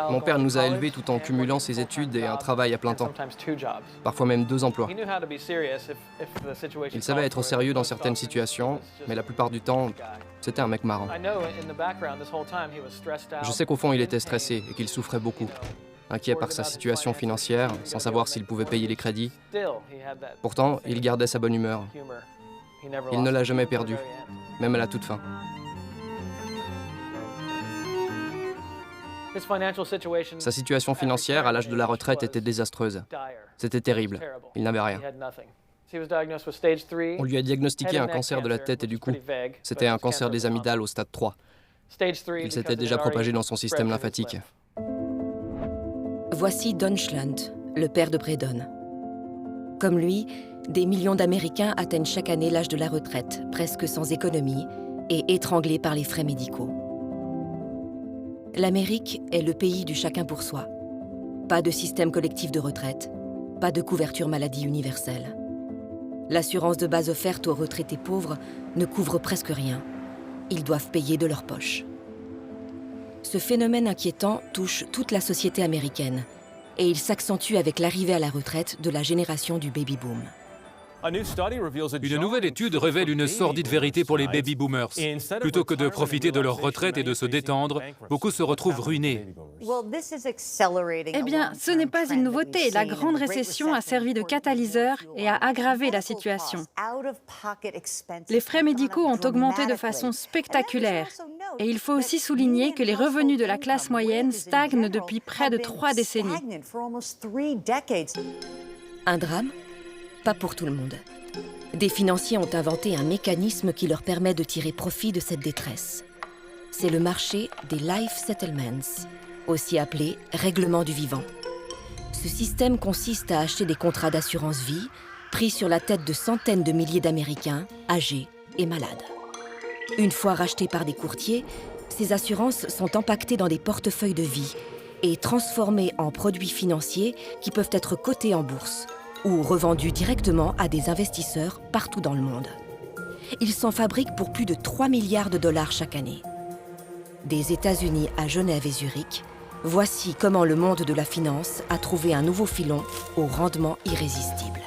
Mon père nous a élevés tout en cumulant ses études et un travail à plein temps, parfois même 2 emplois. Il savait être sérieux dans certaines situations, mais la plupart du temps, c'était un mec marrant. Je sais qu'au fond, il était stressé et qu'il souffrait beaucoup, inquiet par sa situation financière, sans savoir s'il pouvait payer les crédits. Pourtant, il gardait sa bonne humeur. Il ne l'a jamais perdue, même à la toute fin. Sa situation financière à l'âge de la retraite était désastreuse. C'était terrible. Il n'avait rien. On lui a diagnostiqué un cancer de la tête et du cou. C'était un cancer des amygdales au stade 3. Il s'était déjà propagé dans son système lymphatique. Voici Don Schlunt, le père de Braden. Comme lui, des millions d'Américains atteignent chaque année l'âge de la retraite, presque sans économie, et étranglés par les frais médicaux. L'Amérique est le pays du chacun pour soi. Pas de système collectif de retraite, pas de couverture maladie universelle. L'assurance de base offerte aux retraités pauvres ne couvre presque rien. Ils doivent payer de leur poche. Ce phénomène inquiétant touche toute la société américaine et il s'accentue avec l'arrivée à la retraite de la génération du baby-boom. Une nouvelle étude révèle une sordide vérité pour les baby-boomers. Plutôt que de profiter de leur retraite et de se détendre, beaucoup se retrouvent ruinés. Eh bien, ce n'est pas une nouveauté. La grande récession a servi de catalyseur et a aggravé la situation. Les frais médicaux ont augmenté de façon spectaculaire. Et il faut aussi souligner que les revenus de la classe moyenne stagnent depuis près de 3 décennies. Un drame ? Pas pour tout le monde. Des financiers ont inventé un mécanisme qui leur permet de tirer profit de cette détresse. C'est le marché des life settlements, aussi appelé règlement du vivant. Ce système consiste à acheter des contrats d'assurance vie pris sur la tête de centaines de milliers d'Américains âgés et malades. Une fois rachetés par des courtiers, ces assurances sont empaquetées dans des portefeuilles de vie et transformées en produits financiers qui peuvent être cotés en bourse ou revendus directement à des investisseurs partout dans le monde. Ils s'en fabriquent pour plus de 3 milliards de dollars chaque année. Des États-Unis à Genève et Zurich, voici comment le monde de la finance a trouvé un nouveau filon au rendement irrésistible.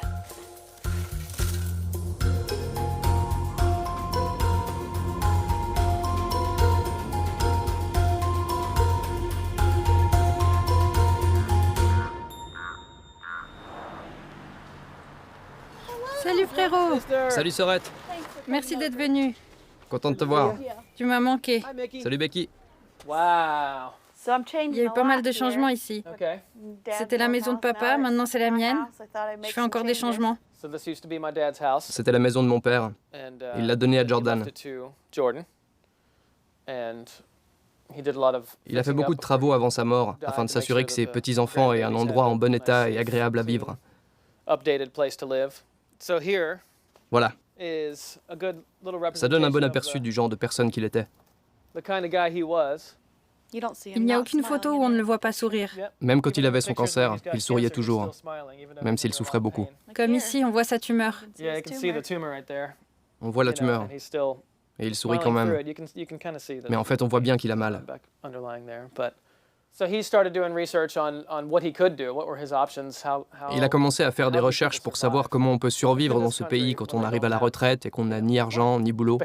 Salut frérot! Salut Sorette, Merci d'être venu. content de te voir. Tu m'as manqué. Salut Becky. Il y a eu pas mal de changements ici. C'était la maison de papa, maintenant c'est la mienne. Je fais encore des changements. C'était la maison de mon père. Il l'a donnée à Jordan. Il a fait beaucoup de travaux avant sa mort, afin de s'assurer que ses petits-enfants aient un endroit en bon état et agréable à vivre. Voilà, ça donne un bon aperçu du genre de personne qu'il était. Il n'y a aucune photo où on ne le voit pas sourire. Même quand il avait son cancer, il souriait toujours, même s'il souffrait beaucoup. Comme ici, on voit sa tumeur. On voit la tumeur, et il sourit quand même. Mais en fait, on voit bien qu'il a mal. Il a commencé à faire des recherches pour savoir comment on peut survivre dans ce pays quand on arrive à la retraite et qu'on n'a ni argent ni boulot.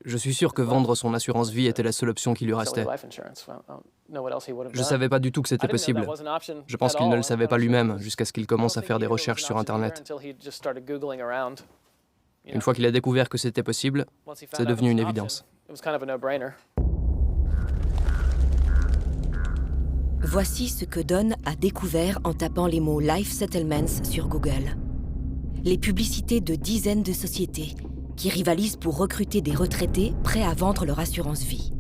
Je suis sûr que vendre son assurance vie était la seule option qui lui restait. Je ne savais pas du tout que c'était possible. Je pense qu'il ne le savait pas lui-même jusqu'à ce qu'il commence à faire des recherches sur Internet. Une fois qu'il a découvert que c'était possible, c'est devenu une évidence. Voici ce que Don a découvert en tapant les mots Life Settlements sur Google. Les publicités de dizaines de sociétés qui rivalisent pour recruter des retraités prêts à vendre leur assurance vie.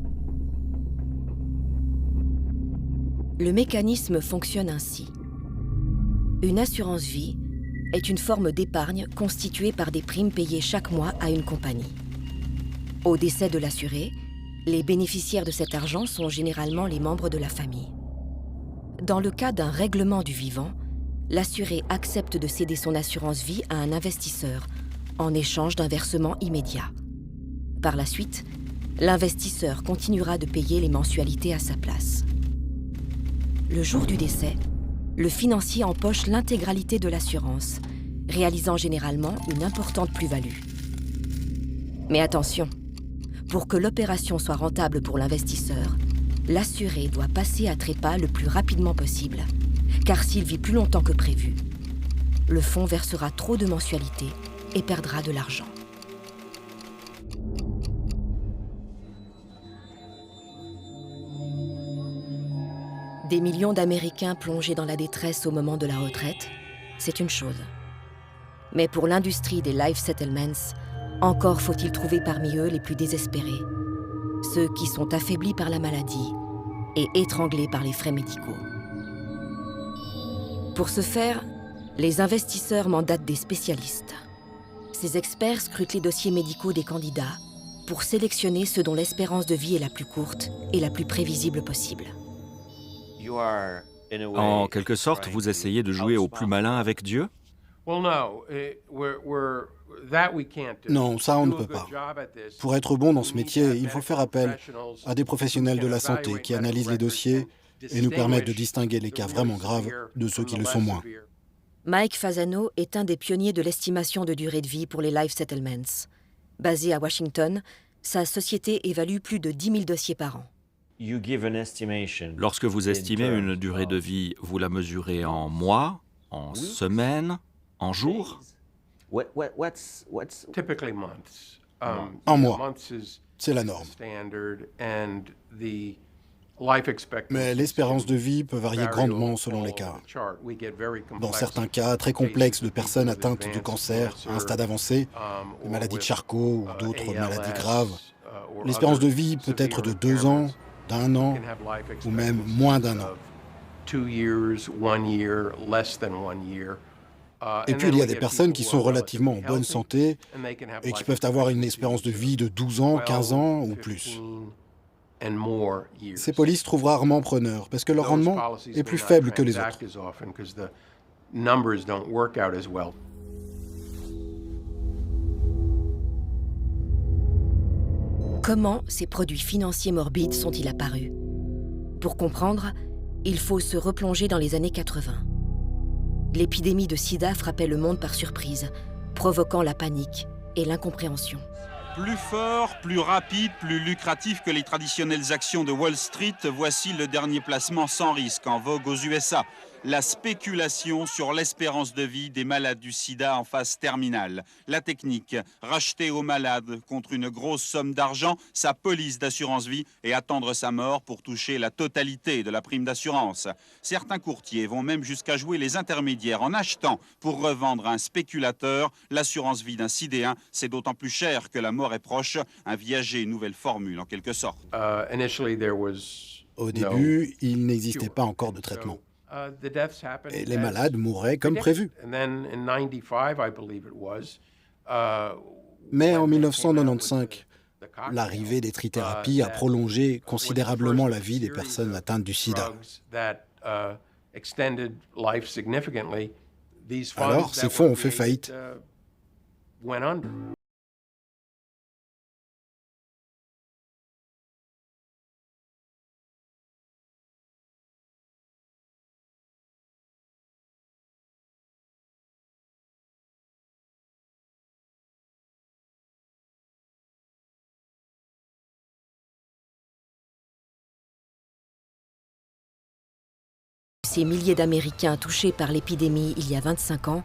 Le mécanisme fonctionne ainsi. Une assurance vie est une forme d'épargne constituée par des primes payées chaque mois à une compagnie. Au décès de l'assuré, les bénéficiaires de cet argent sont généralement les membres de la famille. Dans le cas d'un règlement du vivant, l'assuré accepte de céder son assurance vie à un investisseur en échange d'un versement immédiat. Par la suite, l'investisseur continuera de payer les mensualités à sa place. Le jour du décès, le financier empoche l'intégralité de l'assurance, réalisant généralement une importante plus-value. Mais attention, pour que l'opération soit rentable pour l'investisseur, l'assuré doit passer à trépas le plus rapidement possible, car s'il vit plus longtemps que prévu, le fonds versera trop de mensualités et perdra de l'argent. Des millions d'Américains plongés dans la détresse au moment de la retraite, c'est une chose. Mais pour l'industrie des life settlements, encore faut-il trouver parmi eux les plus désespérés, ceux qui sont affaiblis par la maladie et étranglés par les frais médicaux. Pour ce faire, les investisseurs mandatent des spécialistes. Ces experts scrutent les dossiers médicaux des candidats pour sélectionner ceux dont l'espérance de vie est la plus courte et la plus prévisible possible. En quelque sorte, vous essayez de jouer au plus malin avec Dieu? Non, ça on ne peut pas. Pour être bon dans ce métier, il faut faire appel à des professionnels de la santé qui analysent les dossiers et nous permettent de distinguer les cas vraiment graves de ceux qui le sont moins. Mike Fasano est un des pionniers de l'estimation de durée de vie pour les life settlements. Basé à Washington, sa société évalue plus de 10 000 dossiers par an. Lorsque vous estimez une durée de vie, vous la mesurez en mois, en semaines, en jours? En mois, c'est la norme. Mais l'espérance de vie peut varier grandement selon les cas. Dans certains cas très complexes de personnes atteintes de cancer à un stade avancé, de maladies de Charcot ou d'autres maladies graves, l'espérance de vie peut être de 2 ans, d'1 an, ou même moins d'1 an. Et puis il y a des personnes qui sont relativement en bonne santé et qui peuvent avoir une espérance de vie de 12 ans, 15 ans ou plus. Ces polices trouvent rarement preneur parce que leur rendement est plus faible que les autres. Comment ces produits financiers morbides sont-ils apparus? Pour comprendre, il faut se replonger dans les années 80. L'épidémie de sida frappait le monde par surprise, provoquant la panique et l'incompréhension. Plus fort, plus rapide, plus lucratif que les traditionnelles actions de Wall Street, voici le dernier placement sans risque en vogue aux USA. La spéculation sur l'espérance de vie des malades du sida en phase terminale. La technique, racheter aux malades contre une grosse somme d'argent sa police d'assurance vie et attendre sa mort pour toucher la totalité de la prime d'assurance. Certains courtiers vont même jusqu'à jouer les intermédiaires en achetant pour revendre à un spéculateur l'assurance vie d'un sidéen. C'est d'autant plus cher que la mort est proche. Un viager, une nouvelle formule en quelque sorte. Au début, il n'existait pas encore de traitement. Et les malades mouraient comme prévu. Mais en 1995, l'arrivée des trithérapies a prolongé considérablement la vie des personnes atteintes du sida. Alors, ces fonds ont fait faillite. Ces milliers d'Américains touchés par l'épidémie il y a 25 ans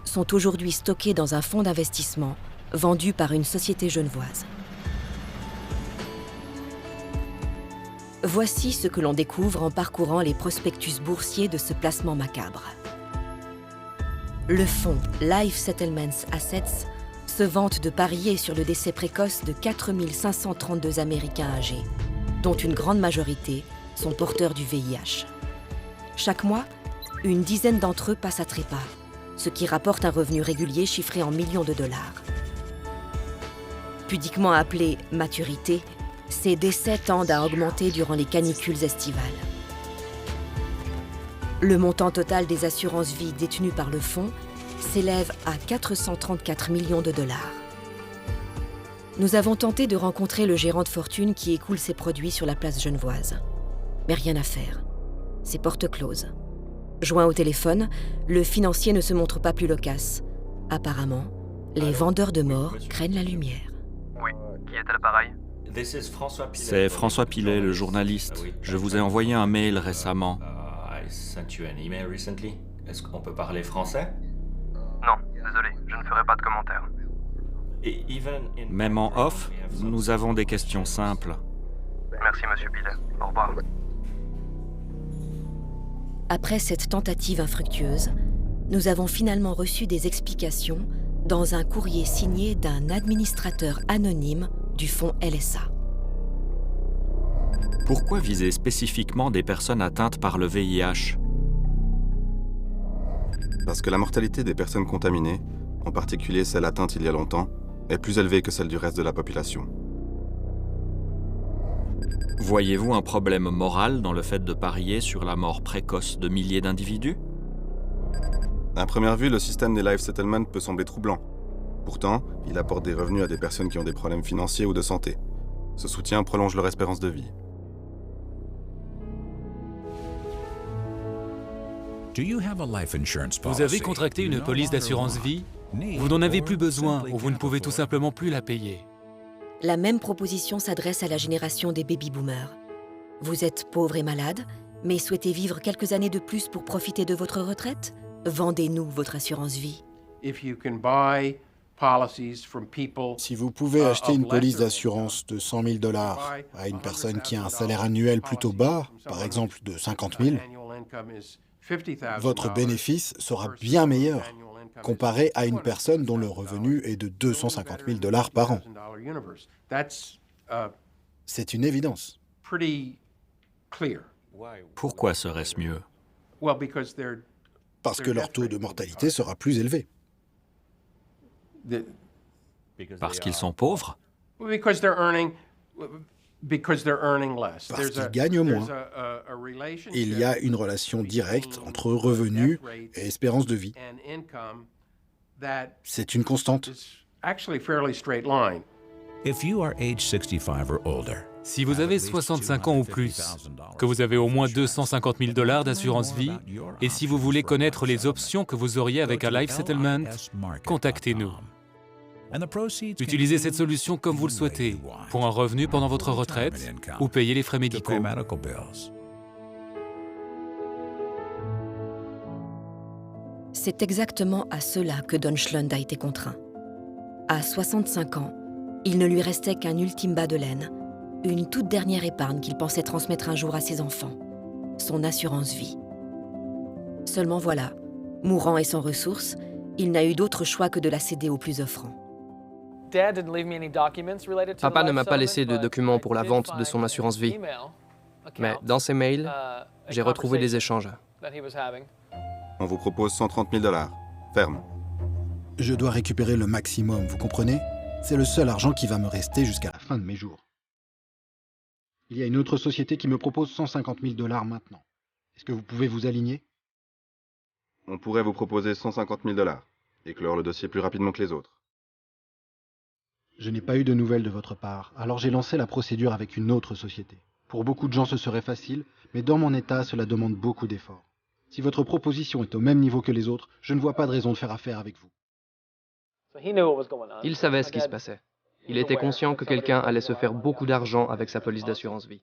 sont aujourd'hui stockés dans un fonds d'investissement vendu par une société genevoise. Voici ce que l'on découvre en parcourant les prospectus boursiers de ce placement macabre. Le fonds Life Settlements Assets se vante de parier sur le décès précoce de 4 532 Américains âgés, dont une grande majorité sont porteurs du VIH. Chaque mois, une dizaine d'entre eux passent à trépas, ce qui rapporte un revenu régulier chiffré en millions de dollars. Pudiquement appelé maturité, ces décès tendent à augmenter durant les canicules estivales. Le montant total des assurances-vie détenues par le fonds s'élève à 434 millions de dollars. Nous avons tenté de rencontrer le gérant de fortune qui écoule ses produits sur la place genevoise. Mais rien à faire. C'est porte close. Joint au téléphone, le financier ne se montre pas plus loquace. Apparemment, les vendeurs de morts craignent la lumière. Oui, qui est à l'appareil? C'est François Pilet, le journaliste. Je vous ai envoyé un mail récemment. Est-ce qu'on peut parler français? Non, désolé, je ne ferai pas de commentaires. Même en off, nous avons des questions simples. Merci, monsieur Pilet. Au revoir. Après cette tentative infructueuse, nous avons finalement reçu des explications dans un courrier signé d'un administrateur anonyme du fonds LSA. Pourquoi viser spécifiquement des personnes atteintes par le VIH? Parce que la mortalité des personnes contaminées, en particulier celles atteintes il y a longtemps, est plus élevée que celle du reste de la population. Voyez-vous un problème moral dans le fait de parier sur la mort précoce de milliers d'individus? À première vue, le système des life settlements peut sembler troublant. Pourtant, il apporte des revenus à des personnes qui ont des problèmes financiers ou de santé. Ce soutien prolonge leur espérance de vie. Vous avez contracté une police d'assurance vie? Vous n'en avez plus besoin ou vous ne pouvez tout simplement plus la payer. La même proposition s'adresse à la génération des baby-boomers. Vous êtes pauvre et malade, mais souhaitez vivre quelques années de plus pour profiter de votre retraite? Vendez-nous votre assurance vie. Si vous pouvez acheter une police d'assurance de 100 000 $ à une personne qui a un salaire annuel plutôt bas, par exemple de 50 000, votre bénéfice sera bien meilleur comparé à une personne dont le revenu est de 250 000 $ par an. C'est une évidence. Pourquoi serait-ce mieux? Parce que leur taux de mortalité sera plus élevé. Parce qu'ils sont pauvres? Parce qu'ils gagnent moins. Il y a une relation directe entre revenus et espérance de vie. C'est une constante. Si vous avez 65 ans ou plus, que vous avez au moins 250 000 $ d'assurance vie, et si vous voulez connaître les options que vous auriez avec un life settlement, contactez-nous. Utilisez cette solution comme vous le souhaitez, pour un revenu pendant votre retraite ou payer les frais médicaux. C'est exactement à cela que Don Schlund a été contraint. À 65 ans, il ne lui restait qu'un ultime bas de laine, une toute dernière épargne qu'il pensait transmettre un jour à ses enfants, son assurance vie. Seulement voilà, mourant et sans ressources, il n'a eu d'autre choix que de la céder au plus offrant. Papa ne m'a pas laissé de documents pour la vente de son assurance vie. Mais dans ses mails, j'ai retrouvé des échanges. On vous propose 130 000 $. Ferme. Je dois récupérer le maximum, vous comprenez? C'est le seul argent qui va me rester jusqu'à la fin de mes jours. Il y a une autre société qui me propose 150 000 $ maintenant. Est-ce que vous pouvez vous aligner? On pourrait vous proposer 150 000 $ et clore le dossier plus rapidement que les autres. Je n'ai pas eu de nouvelles de votre part, alors j'ai lancé la procédure avec une autre société. Pour beaucoup de gens, ce serait facile, mais dans mon état, cela demande beaucoup d'efforts. Si votre proposition est au même niveau que les autres, je ne vois pas de raison de faire affaire avec vous. Il savait ce qui se passait. Il était conscient que quelqu'un allait se faire beaucoup d'argent avec sa police d'assurance vie.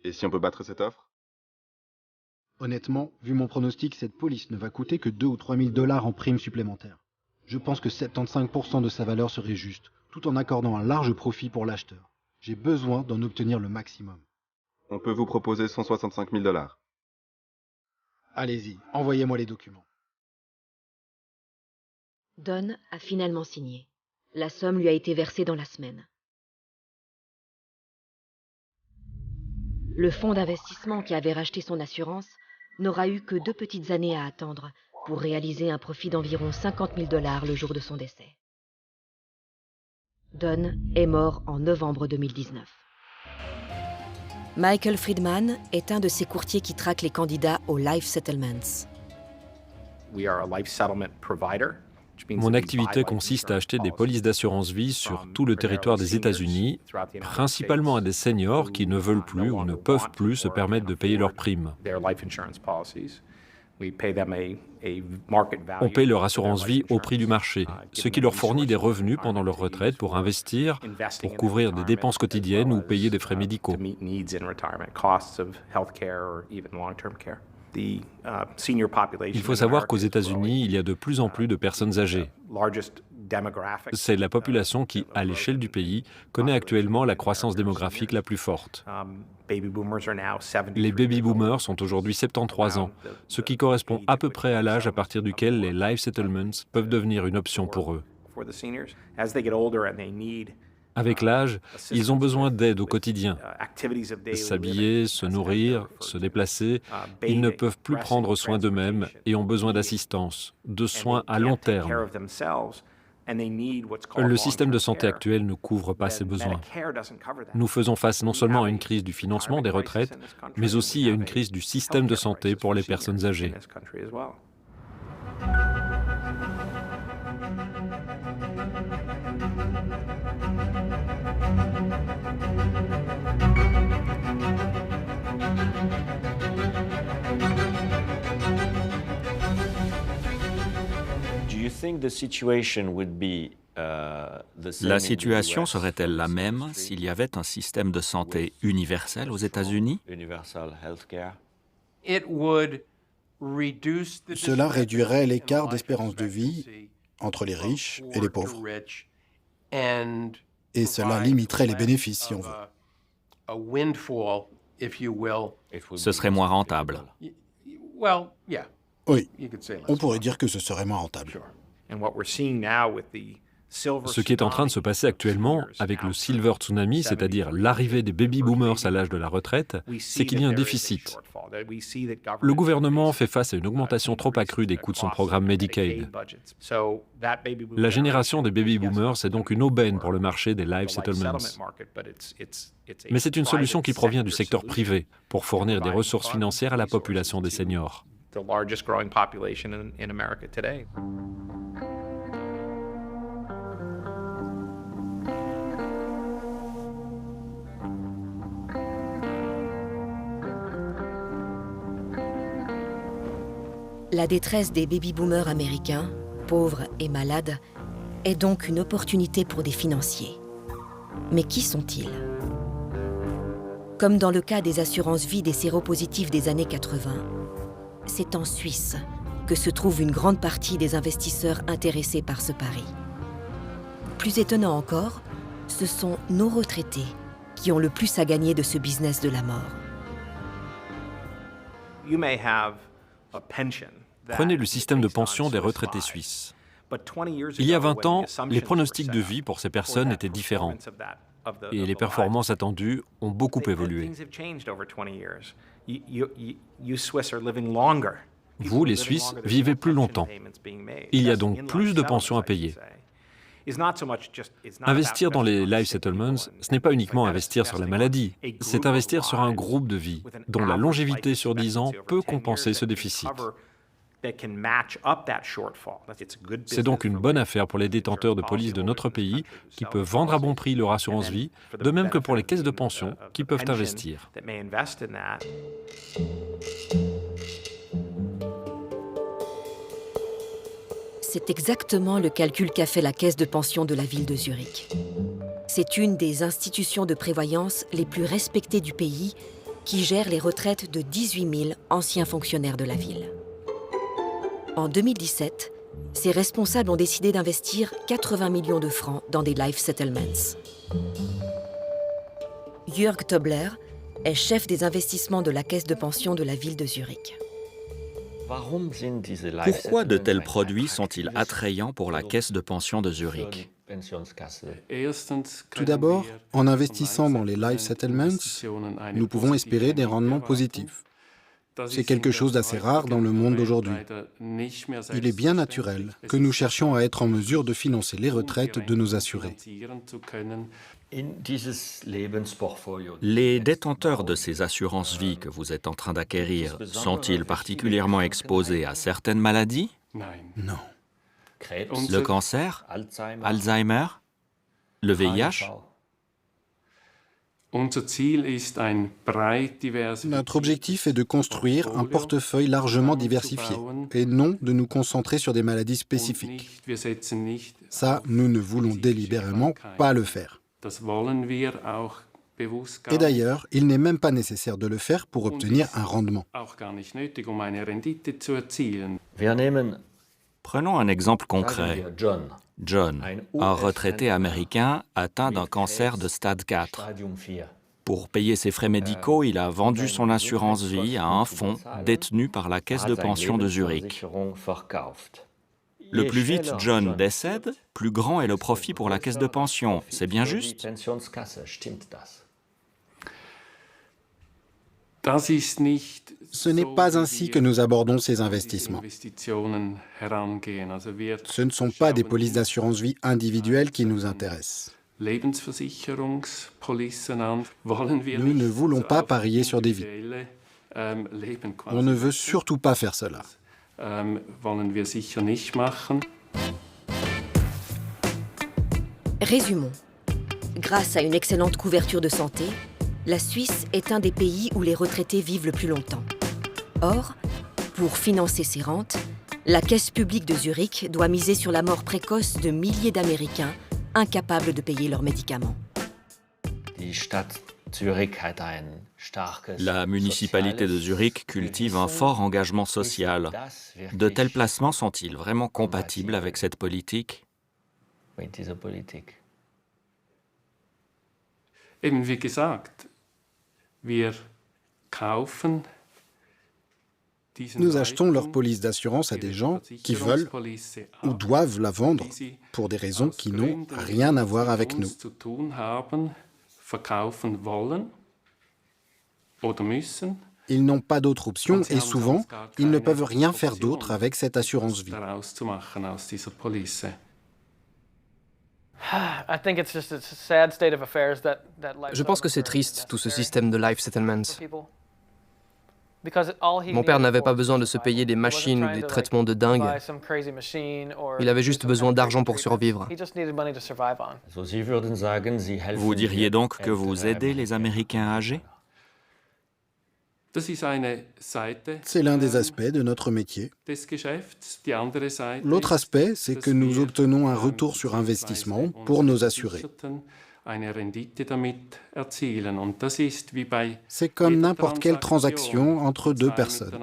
Et si on peut battre cette offre? Honnêtement, vu mon pronostic, cette police ne va coûter que 2 ou 3 000 $ en primes supplémentaires. Je pense que 75% de sa valeur serait juste, tout en accordant un large profit pour l'acheteur. J'ai besoin d'en obtenir le maximum. On peut vous proposer 165 000 $. Allez-y, envoyez-moi les documents. Don a finalement signé. La somme lui a été versée dans la semaine. Le fonds d'investissement qui avait racheté son assurance n'aura eu que 2 petites années à attendre pour réaliser un profit d'environ 50 000 $ le jour de son décès. Don est mort en novembre 2019. Michael Friedman est un de ces courtiers qui traquent les candidats aux Life Settlements. Mon activité consiste à acheter des polices d'assurance vie sur tout le territoire des États-Unis, principalement à des seniors qui ne veulent plus ou ne peuvent plus se permettre de payer leurs primes. On paye leur assurance vie au prix du marché, ce qui leur fournit des revenus pendant leur retraite pour investir, pour couvrir des dépenses quotidiennes ou payer des frais médicaux. Il faut savoir qu'aux États-Unis, il y a de plus en plus de personnes âgées. C'est la population qui, à l'échelle du pays, connaît actuellement la croissance démographique la plus forte. Les baby-boomers sont aujourd'hui 73 ans, ce qui correspond à peu près à l'âge à partir duquel les life settlements peuvent devenir une option pour eux. Avec l'âge, ils ont besoin d'aide au quotidien. S'habiller, se nourrir, se déplacer, ils ne peuvent plus prendre soin d'eux-mêmes et ont besoin d'assistance, de soins à long terme. Le système de santé actuel ne couvre pas ces besoins. Nous faisons face non seulement à une crise du financement des retraites, mais aussi à une crise du système de santé pour les personnes âgées. La situation serait-elle la même s'il y avait un système de santé universel aux États-Unis? Cela réduirait l'écart d'espérance de vie entre les riches et les pauvres. Et cela limiterait les bénéfices, si on veut. Ce serait moins rentable. Oui, on pourrait dire que ce serait moins rentable. Ce qui est en train de se passer actuellement avec le Silver Tsunami, c'est-à-dire l'arrivée des baby-boomers à l'âge de la retraite, c'est qu'il y a un déficit. Le gouvernement fait face à une augmentation trop accrue des coûts de son programme Medicaid. La génération des baby-boomers est donc une aubaine pour le marché des life settlements. Mais c'est une solution qui provient du secteur privé pour fournir des ressources financières à la population des seniors. La détresse des baby-boomers américains, pauvres et malades, est donc une opportunité pour des financiers. Mais qui sont-ils? Comme dans le cas des assurances vie des séropositifs des années 80, c'est en Suisse que se trouve une grande partie des investisseurs intéressés par ce pari. Plus étonnant encore, ce sont nos retraités qui ont le plus à gagner de ce business de la mort. Prenez le système de pension des retraités suisses. Il y a 20 ans, les pronostics de vie pour ces personnes étaient différents et les performances attendues ont beaucoup évolué. Vous, les Suisses, vivez plus longtemps. Il y a donc plus de pensions à payer. Investir dans les life settlements, ce n'est pas uniquement investir sur la maladie, c'est investir sur un groupe de vie dont la longévité sur 10 ans peut compenser ce déficit. C'est donc une bonne affaire pour les détenteurs de polices de notre pays qui peuvent vendre à bon prix leur assurance vie, de même que pour les caisses de pension qui peuvent investir. C'est exactement le calcul qu'a fait la caisse de pension de la ville de Zurich. C'est une des institutions de prévoyance les plus respectées du pays qui gère les retraites de 18 000 anciens fonctionnaires de la ville. En 2017, ses responsables ont décidé d'investir 80 millions de francs dans des life settlements. Jörg Tobler est chef des investissements de la caisse de pension de la ville de Zurich. Pourquoi de tels produits sont-ils attrayants pour la caisse de pension de Zurich? Tout d'abord, en investissant dans les life settlements, nous pouvons espérer des rendements positifs. C'est quelque chose d'assez rare dans le monde d'aujourd'hui. Il est bien naturel que nous cherchions à être en mesure de financer les retraites de nos assurés. Les détenteurs de ces assurances-vie que vous êtes en train d'acquérir sont-ils particulièrement exposés à certaines maladies? Non. Le cancer, Alzheimer, le VIH. Notre objectif est de construire un portefeuille largement diversifié et non de nous concentrer sur des maladies spécifiques. Ça, nous ne voulons délibérément pas le faire. Et d'ailleurs, il n'est même pas nécessaire de le faire pour obtenir un rendement. Prenons un exemple concret. John, un retraité américain atteint d'un cancer de stade 4. Pour payer ses frais médicaux, il a vendu son assurance vie à un fonds détenu par la caisse de pension de Zurich. Le plus vite John décède, plus grand est le profit pour la caisse de pension. C'est bien juste? Ce n'est pas ainsi que nous abordons ces investissements. Ce ne sont pas des polices d'assurance vie individuelles qui nous intéressent. Nous ne voulons pas parier sur des vies. On ne veut surtout pas faire cela. Résumons. Grâce à une excellente couverture de santé, la Suisse est un des pays où les retraités vivent le plus longtemps. Or, pour financer ces rentes, la caisse publique de Zurich doit miser sur la mort précoce de milliers d'Américains incapables de payer leurs médicaments. La municipalité de Zurich cultive un fort engagement social. De tels placements sont-ils vraiment compatibles avec cette politique? Nous achetons leur police d'assurance à des gens qui veulent ou doivent la vendre pour des raisons qui n'ont rien à voir avec nous. Ils n'ont pas d'autre option et souvent, ils ne peuvent rien faire d'autre avec cette assurance vie. Je pense que c'est triste, tout ce système de life settlements. Mon père n'avait pas besoin de se payer des machines ou des traitements de dingue. Il avait juste besoin d'argent pour survivre. Vous diriez donc que vous aidez les Américains âgés? C'est l'un des aspects de notre métier. L'autre aspect, c'est que nous obtenons un retour sur investissement pour nos assurés. C'est comme n'importe quelle transaction entre deux personnes.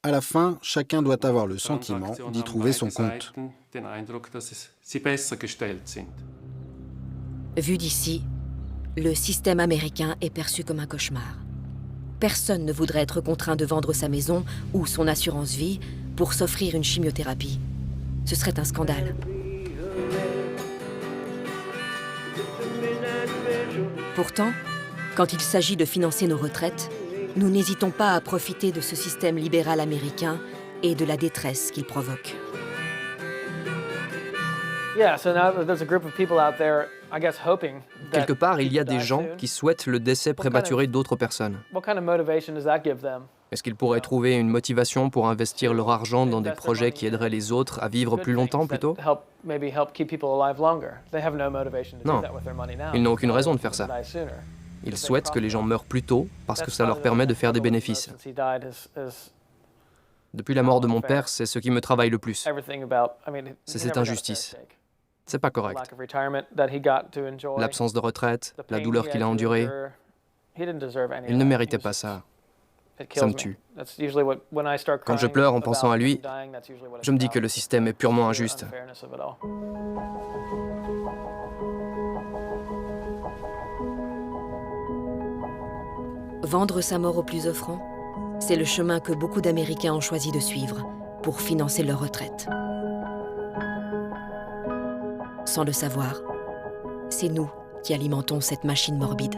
À la fin, chacun doit avoir le sentiment d'y trouver son compte. Vu d'ici, le système américain est perçu comme un cauchemar. Personne ne voudrait être contraint de vendre sa maison ou son assurance vie pour s'offrir une chimiothérapie. Ce serait un scandale. Pourtant, quand il s'agit de financer nos retraites, nous n'hésitons pas à profiter de ce système libéral américain et de la détresse qu'il provoque. Quelque part, il y a des gens qui souhaitent le décès prématuré d'autres personnes. Est-ce qu'ils pourraient trouver une motivation pour investir leur argent dans des projets qui aideraient les autres à vivre plus longtemps plutôt? Non, ils n'ont aucune raison de faire ça. Ils souhaitent que les gens meurent plus tôt parce que ça leur permet de faire des bénéfices. Depuis la mort de mon père, c'est ce qui me travaille le plus. C'est cette injustice. C'est pas correct. L'absence de retraite, la douleur qu'il a endurée, il ne méritait pas ça. Ça me tue. Quand je pleure en pensant à lui, je me dis que le système est purement injuste. Vendre sa mort au plus offrant, c'est le chemin que beaucoup d'Américains ont choisi de suivre pour financer leur retraite. Sans le savoir, c'est nous qui alimentons cette machine morbide.